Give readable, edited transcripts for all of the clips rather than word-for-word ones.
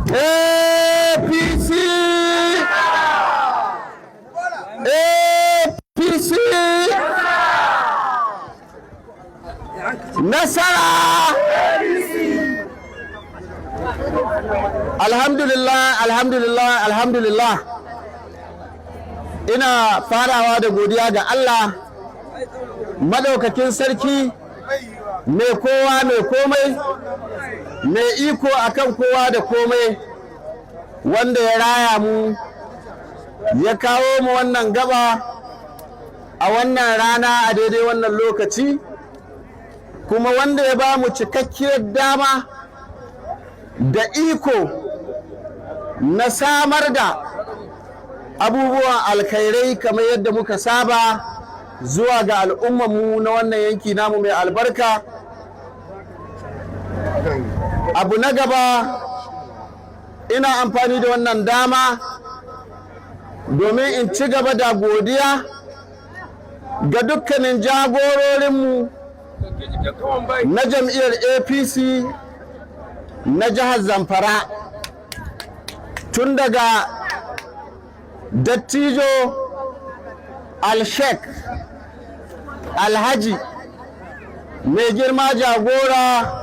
APC APC nasara. Alhamdulillah ina farawa da godiya ga Allah madaukakin sarki mai kowa mai komai mai iko akan kowa da komai, wanda ya raya mu ya kawo mu wannan gaba a wannan rana a daidai wannan lokaci, kuma wanda ya ba mu cikakkiyar dama da iko na samar da abubuwan alkhairai kamar yadda muka saba zuwa ga al'ummarmu na wannan yanki namu mai albarka. Abu na gaba, ina amfani da wannan dama domin in ci gaba da godiya ga dukkanin jagororinmu na jam'iyyar APC na jihar Zamfara, tun daga dattijo Al-Sheikh Alhaji mai girma jagora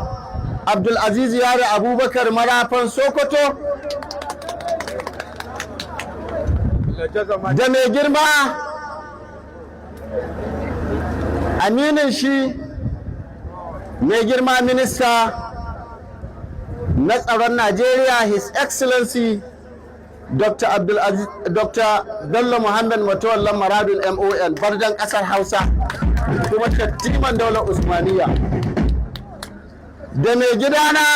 Abdulaziz Yari Abubakar Marafan Sokoto, da mai girma aminin shi mai girma minista na tsaron Najeriya, His Excellency Dr. Bello Muhammad Matawallan Maradun MON, bardan ƙasar Hausa kuma tattiman daular Usmaniya, da mai gidana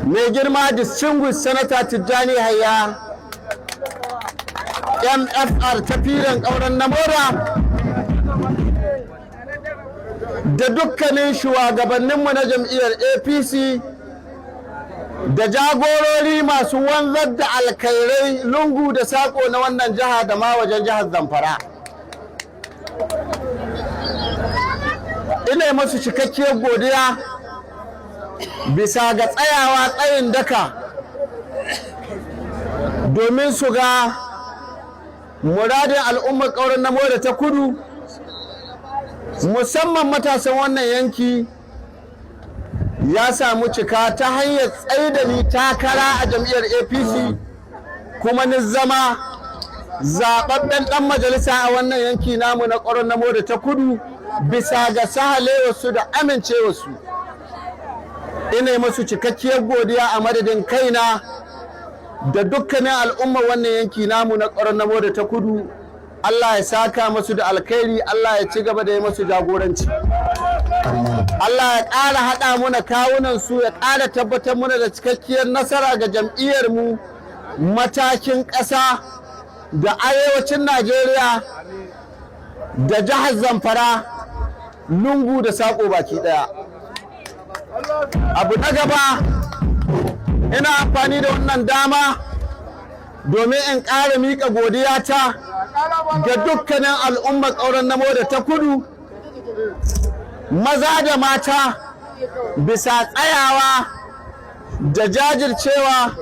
mai girma Distinguished Senator Tijjani Hayya MFR ta firan ƙauren Namora, da dukkanin shugabanninmu na jam'iyyar APC da jagorori masu wanzar da alkhairai lungu da saƙo na wannan jiha da ma wajen jihar Zamfara. Ina masu cikakkiyar godiya bisa ga tsayawa tsayin daka domin su ga muradin al'ummar ƙauren Namora ta Kudu, musamman matasan wannan yanki, ya samu cika ta hanyar tsaida ni takara a jam'iyyar APC, kuma ni zama zaɓaɓɓen ɗan majalisa a wannan yanki namu na ƙauren Namora ta Kudu bisa ga sahalewarsu da amincewarsu. Ina yi masu cikakkiyar godiya a madadin kaina da dukkanin al'ummar wannan yanki namu na ƙauren Namora ta Kudu. Allah ya saka masu da alkhairi, Allah ya ci gaba da yi masu jagoranci. Allah ya ƙara haɗa muna kawunan su, ya ƙara tabbatar muna da cikakkiyar nasara ga jam'iyyar mu matakin ƙasa da arewacin Najeriya da jihar Zamfara lungu da saƙo baki ɗaya. Abu na gaba, ina amfani da wannan dama domin in ƙara miƙa godiyata ga dukkanin al'ummar ƙauren Namora ta Kudu, maza da mata, bisa tsayawa da jajircewa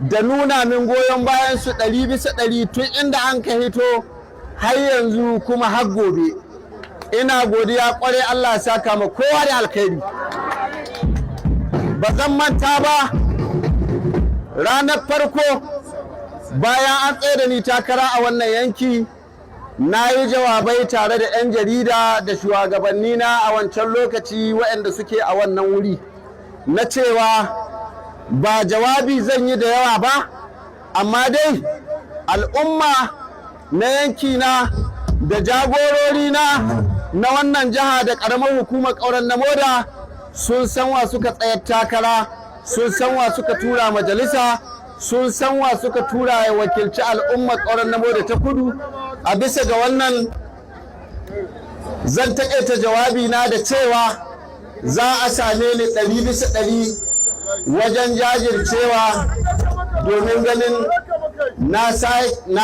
da nuna min goyon bayan su 100% tun inda an ka hito har yanzu kuma har gobe. Ina godiya ƙwarai, Allah ya saka ma kowa da alkhairi. Ba zan manta ba, ranar farko bayan an tsaye da ni takara a wannan yanki, na yi jawabai tare da 'yan jarida da shugabanni na a wancan lokaci waɗanda suke a wannan wuri, na cewa ba jawabi zan yi da yawa ba, amma dai al'umma na yanki na da jagorori na wannan jiha da ƙaramar hukumar ƙauren Namora sun san wa suka tsayar takara, sun san wa suka tura majalisa, sun san wa suka tura ya wakilci al'ummar ƙauren Namora ta Kudu. A bisa ga wannan zan taƙaita jawabi na da cewa za a same ni 100% wajen jajircewa domin ganin na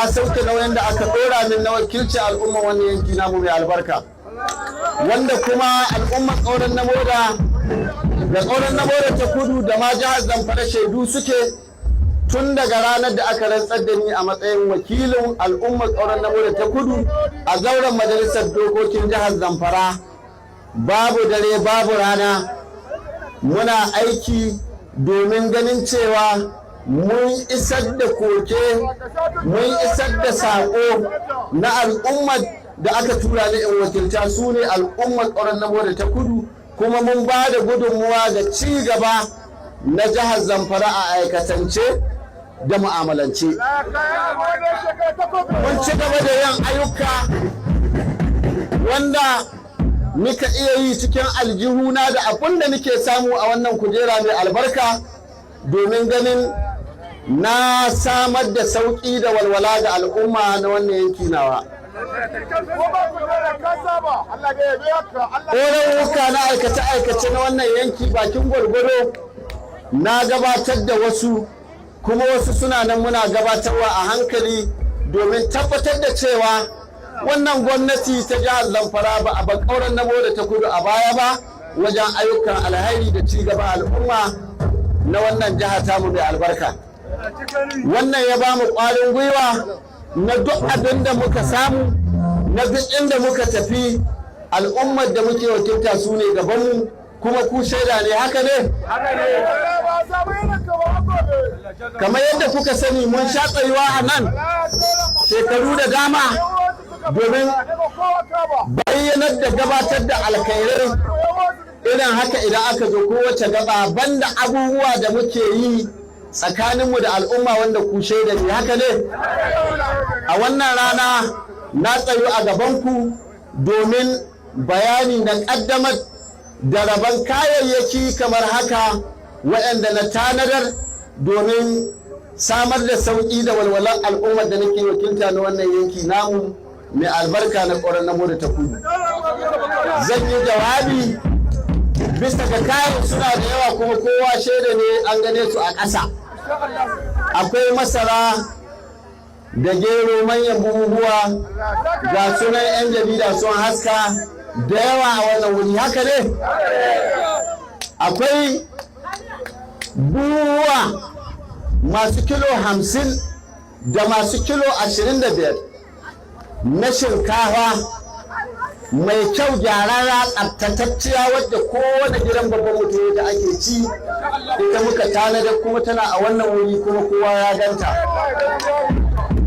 sauke nauyin da aka ɗora min na wakilci al'ummar wannan yanki namu mai albarka, wanda kuma al'ummar ƙauren Namora da ƙauren na More ta Kudu da ma jihar Zamfara shaidu suke tun daga ranar da aka rantsar da ni a matsayin wakilin al'ummar ƙauren na More ta Kudu a zauren majalisar dokokin jihar Zamfara. Babu dare babu rana muna aiki domin ganin cewa mun isar da koke, mun isar da saƙo na al'ummar da aka tura ni in wakilta, su ne al'ummar ƙauren na More ta Kudu, kuma mun ba da gudunmuwa ga ci gaba na jihar Zamfara a aikatance da mu'amalance. Mun ci gaba da yin ayyuka wanda muka iya yi cikin aljihuna da abin da nake samu a wannan kujera mai albarka domin ganin na samar da sauƙi da walwala ga al'umma na wannan yanki nawa. Ƙorarruka na aikace-aikace na wannan yanki bakin gwargwado na gabatar da wasu, kuma wasu suna nan muna gabatarwa a hankali domin tabbatar da cewa wannan gwamnati ta jihar Zamfara ba a ƙauren na More ta Kudu a baya ba wajen ayyukan alhairi da ci gaba al'umma na wannan jiha tamu mai albarka. Wannan ya ba mu ƙwarin gwiwa na duk abin da muka samu, na duk inda muka tafi, al'ummar da muke wakilta su ne gabanmu, kuma ku shaida ne, haka ne? Kamar yadda kuka sani mun sha tsayuwa a nan shekaru da dama domin bayyanar da gabatar da alkhairai irin haka idan aka zo kowace gaba, banda abubuwa da muke yi tsakaninmu da al'umma wanda ku shaida ne, haka ne? A wannan rana na tsayu a gabanku domin bayani na ƙaddamar da rabon kayayyaki kamar haka waɗanda na tanadar domin samar da sauƙi da walwalar al'ummar da nake wakilta na wannan yanki namu mai albarka na ƙauren na More ta Kudu. Zan yi jawabi bisa ga kayan suna da yawa kuma kowa shaida ne an gane su a ƙasa. Akwai masara da gero, manyan buhuhuwa, ga sunan 'yan jarida sun haska da yawa a wannan wuri, haka ne? Akwai buhuhuwa masu kilo 50 da masu kilo 25 na shinkafa mai kyau, gyararra, tsaftatacciya wadda kowane gidan babban mutum da ake ci ita muka tanadar, kuma tana a wannan wuri kuma kowa ya ganta.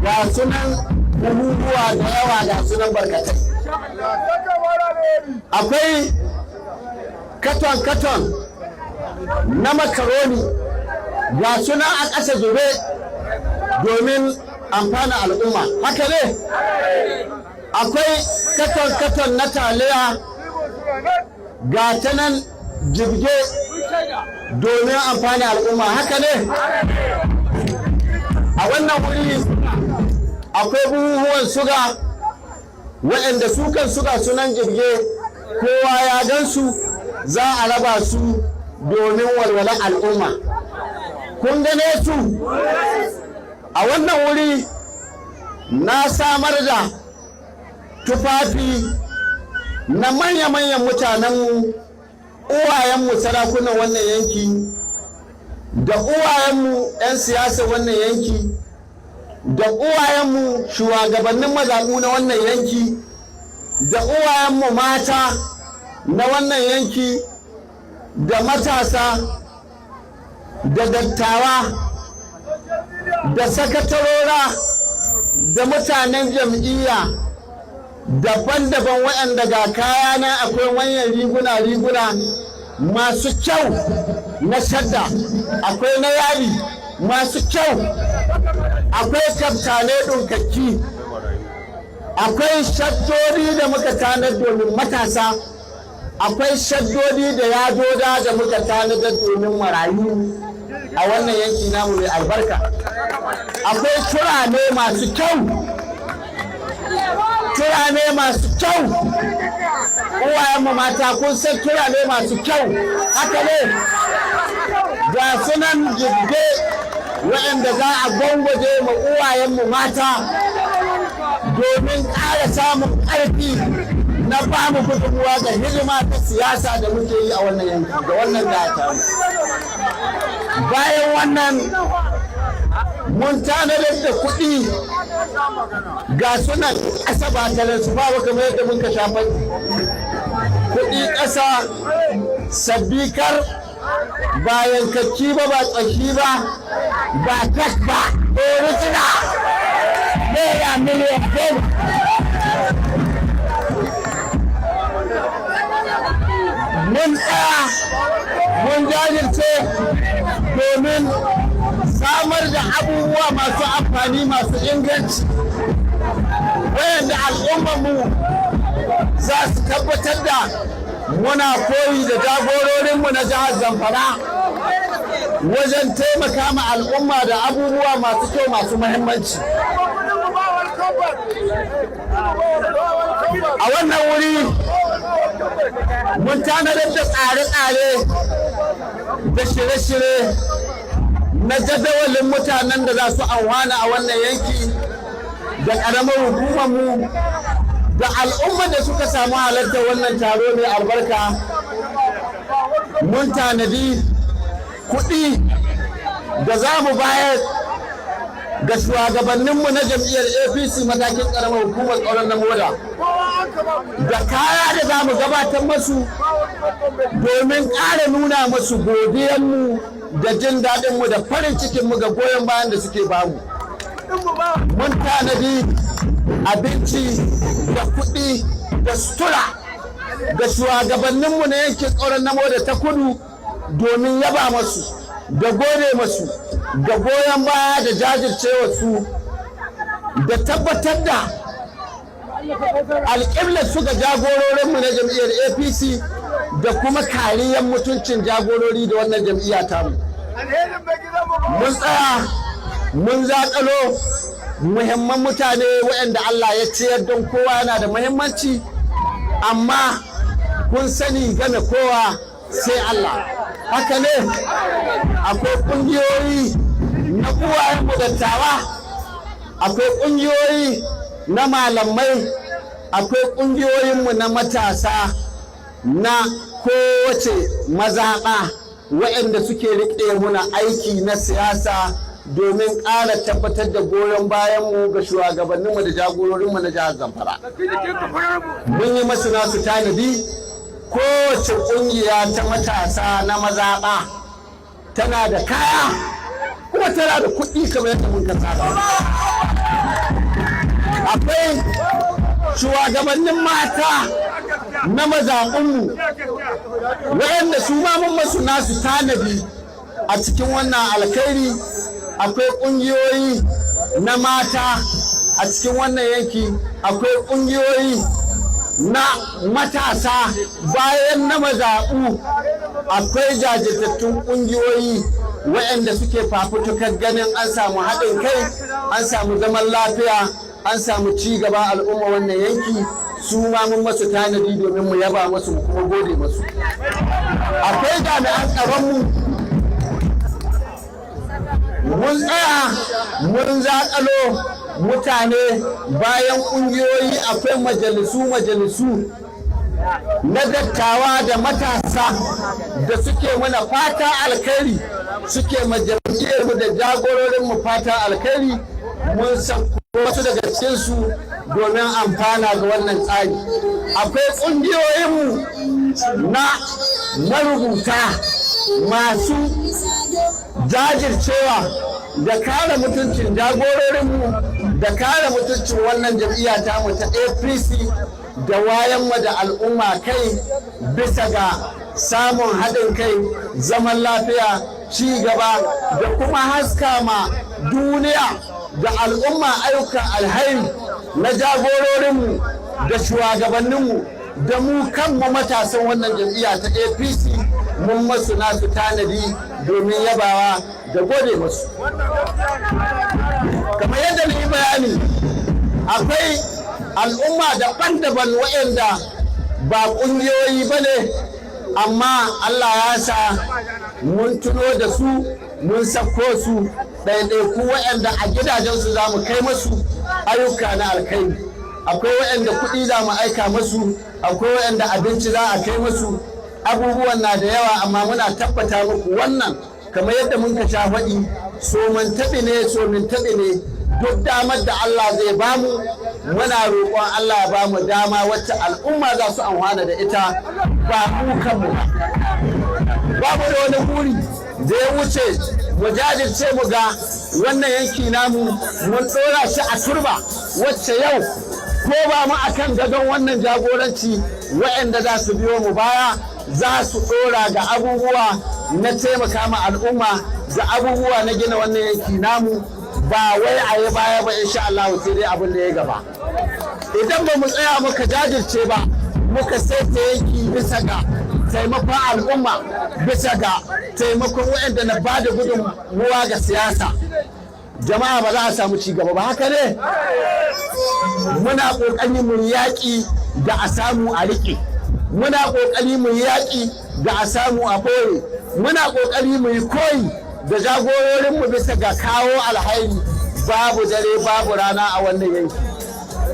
Ga sunan buhuhuwa da yawa, ga sunan barkatai. Akwai katon-katon na makaroni ga sunan a ƙasa zube domin amfana al'umma, haka ne? Akwai katon-katon na taliya ga ta nan jibge domin amfani al'umma, haka ne? A wannan wuri akwai buhuhuwan suga waɗanda sukan suga sunan jibge, kowa ya gansu, za a raba su domin walwalar al'umma. Kun gane su? A wannan wuri na samar da tufafi na manya-manyan mutanenmu, uwayenmu sarakunan wannan yanki, da uwayenmu 'yan siyasa wannan yanki, da uwayenmu shugabannin mazaɓu na wannan yanki, da uwayenmu mata na wannan yanki, da matasa, da dattawa, da sakatarora, da mutanen jam'iyya daban-daban waɗanda ga kaya na akwai manyan riguna masu kyau na shadda, akwai na yari masu kyau, akwai kaftane ɗinkakki, akwai shaddodi da muka tanar domin matasa, akwai shaddodi da yadoda da muka tanadar domin marayu a wannan yanki namu mai albarka. Akwai turane masu kyau, uwayenmu mata kun san turane masu kyau, haka ne? Ga sunan jibge waɗanda za a gwangwaje ma uwayenmu mata domin ƙara samun ƙarfi na ba mu gudunmuwa ga hidima ta siyasa da muke yi a wannan yanki da wannan gata. Bayan wannan mun tanadar da kuɗi ga sunan ƙasa ba tare su ba kamar yadda mun ka shafa kuɗi ƙasa sabbikar ba yankakki ba ba tsaki ba ba tak ba original naira miliyan 10 mun tsaya mun jajirce domin samar da abubuwa masu amfani masu inganci wayanda al'ummarmu za su tabbatar da muna koyi da jagororinmu na jihar Zamfara wajen taimaka ma al'umma da abubuwa masu kyau masu muhimmanci. A wannan wuri mun tanadar da tsare-tsare da shirye-shirye na jadawalin mutanen da za su amfana a wannan yanki da ƙaramar hukumarmu da al'ummar da suka samu halartar wannan taro mai albarka. Mun tanadi kuɗi da za mu bayar ga shugabanninmu na jam'iyyar APC matakin ƙaramar hukumar tsaron na moda da kaya da za mu gabatar masu domin ƙara nuna masu godiyanmu da jin daɗinmu da farin cikinmu ga goyon bayan da suke bamu. Mun tanadi abinci da kuɗi da sutura da shugabanninmu na yankin tsaron na moda ta kudu domin yaba masu da gode masu da goyon baya da jajircewa su da tabbatar da alƙiblar su ga jagororinmu na jam'iyyar APC da kuma kariyar mutuncin jagorori da wannan jam'iyya tamu. Mun tsaya mun zaƙalo muhimman mutane waɗanda Allah ya ciyar don kowa yana da muhimmanci, amma kun sani game kowa sai Allah. Haka ne akwai ƙungiyoyi na uwayenmu dattawa, akwai ƙungiyoyi na malamai, akwai ƙungiyoyinmu na matasa na kowace mazaɓa waɗanda suke riƙe muna aiki na siyasa domin ƙara tabbatar da goyon bayanmu ga shugabanninmu da jagororinmu na jihar Zamfara. Mun yi masu nasu tanadi. Kowace ƙungiya ta matasa na mazaɓa tana da kaya kuma tana da kuɗi kamar yadda mun ka tsara. Akwai shugabannin mata na mazaɓunmu waɗanda su ma mun masu nasu tanadi a cikin wannan alkhairi. Akwai ƙungiyoyi na mata a cikin wannan yanki, akwai ƙungiyoyi na matasa bayan na mazaɓu, akwai jajirtattun ƙungiyoyi waɗanda suke fafutukar ganin an samu haɗin kai, an samu zaman lafiya, an samu ci gaba al'umma wannan yanki. Su ma mun masu tanadi domin mu yaba masu mu kuma gode masu. Akwai jami'an tsaronmu mun tsaya mun zaƙalo mutane bayan ƙungiyoyi. Akwai majalisu na dattawa da matasa da suke mana fata alkhairi, suke majalisarmu da jagororinmu fata alkhairi. Mun san wasu daga cikinsu domin amfana ga wannan tsari. Akwai ƙungiyoyinmu na marubuta masu jajircewa da kare mutuncin jagororinmu da kare mutuncin wannan jam'iyya ta mu ta APC da wayan da al'umma kai bisa ga samun haɗin kai, zaman lafiya, ci gaba da kuma haska ma duniya da al'umma ayyukan alhairi na jagororinmu da shugabanninmu da mu kanmu matasan wannan jam'iyya ta APC. Mun masu nasu tanadi domin yabawa da gode masu. Kamar yadda na yi bayani, akwai al'umma daban-daban waɗanda ba ƙungiyoyi ba ne, amma Allah ya sa mun tuno da su, mun sako su ɗaiɗaiku waɗanda a gidajensu za mu kai masu ayyuka na alkhairi. akwai waɗanda kuɗi za mu aika musu, akwai waɗanda abinci za a kai musu. Abubuwan na da yawa, amma muna tabbata muku wannan kamar yadda mun ka sha faɗi, somin taɓi ne duk damar da Allah zai bamu, muna roƙon Allah ya bamu dama wacce al'umma za su amfana da ita, ba mu kanmu ba mu da wani buri da ya wuce mu jajirce mu ga wannan yanki namu mun ɗora shi a turba wacce yau ko ba mu akan gadon wannan jagoranci, waɗanda za su biyo mu baya za su ɗora ga abubuwa na taimaka ma al'umma, da abubuwa na gina wannan yanki namu, ba wai a yi baya ba insha Allah, sai dai abin da ya gaba. Idan ba mu tsaya muka jajirce ba, muka saita yanki bisa ga taimakon al'umma, bisa ga taimakon waɗanda na ba da gudunmuwa ga siyasa, jama'a ba za a samu ci gaba ba. Haka ne muna ƙoƙari mu yaƙi da a samu a riƙe, muna ƙoƙari mu yaƙi da a samu a ɓoye, muna ƙoƙari mu yi koyi da jagororinmu bisa ga kawo alhairi, babu dare babu rana a wannan yanki.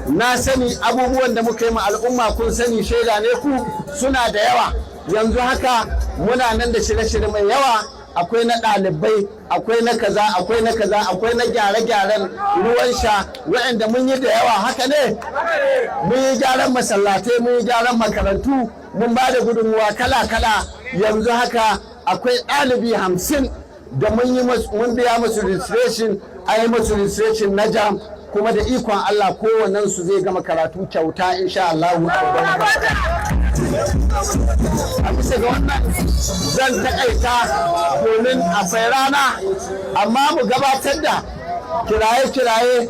Na sani abubuwan da muka yi ma al'umma, kun sani, shaida ne ku, suna da yawa. Yanzu haka muna nan da shirye-shirye mai yawa, akwai na ɗalibai, akwai na kaza, akwai na kaza, akwai na gyare-gyaren ruwan sha waɗanda mun yi da yawa. Haka ne mun yi gyaran masallatai, mun yi gyaran makarantu, mun ba da gudunmuwa kala-kala. Yanzu haka akwai ɗalibi 50 da mun biya musu registration, a yi musu registration na jam, kuma da ikon Allah kowannen su zai gama karatu kyauta insha Allah. A bisa ga wannan zan taƙaita domin akwai rana, amma mu gabatar da kiraye-kiraye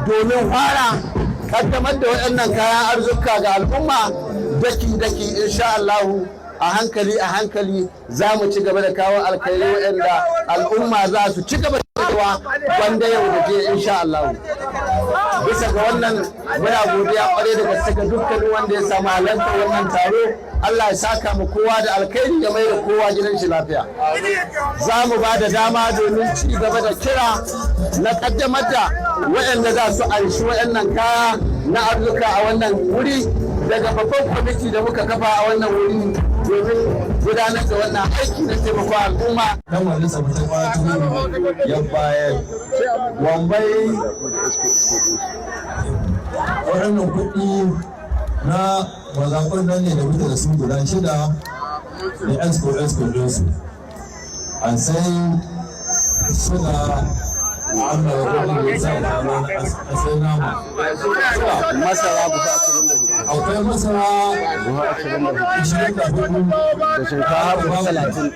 domin fara kaddamar da waɗannan kayan arzuka ga al'umma daki-daki insha Allah. A hankali za mu ci gaba da kawo alkhairi waɗanda al'umma za su ci gaba da cewa wanda yau da ke insha Allah. Bisa ga wannan muna godiya kwarai da gaske ga dukkanin wanda ya samu halartar wannan taro. Allah ya saka mu kowa da alkhairi, ya mai da kowa gidan shi lafiya. Za mu ba da dama domin ci gaba da kira na kaddamar da waɗanda za su anshi waɗannan kaya na arzuka a wannan wuri daga babban kwamiti da muka kafa a wannan wuri domin gudanar da wannan aiki na taimako al'umma. Dan majalisa mutum ya bayar wambai waɗannan kuɗi na mazaɓar nan ne da muke da su guda 6 da esco ɗinsu, a sai suna Allah ya kuma da sa a sai nama. Masara buhu 24. Akwai masara buhu 24. da shinkafa buhu 30.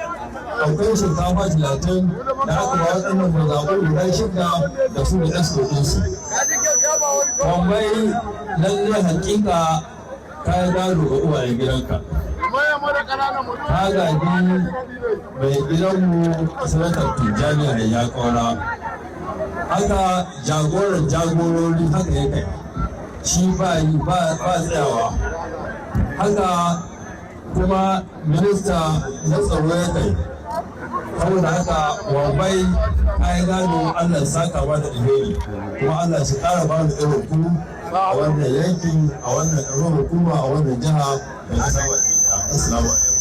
Akwai shinkafa 30 da aka ba waɗannan mazaɓu guda 6 da su da esco ɗinsu. Wambai lallai hakika ka yi gado ga uwayen gidanka. Ka gaji mai gidanmu sanatar Tijjani da ya ƙaura. Haka jagoran jagorori haka ya kai, shi ba yi ba tsayawa. Haka kuma minista na tsaro ya kai. Saboda haka wambai kayan gado Allah saka ba da alheri, kuma Allah shi ƙara ba da irin ku a wannan yankin, a wannan ƙaramar hukuma, a wannan jiha da ta saba. Assalamu alaikum.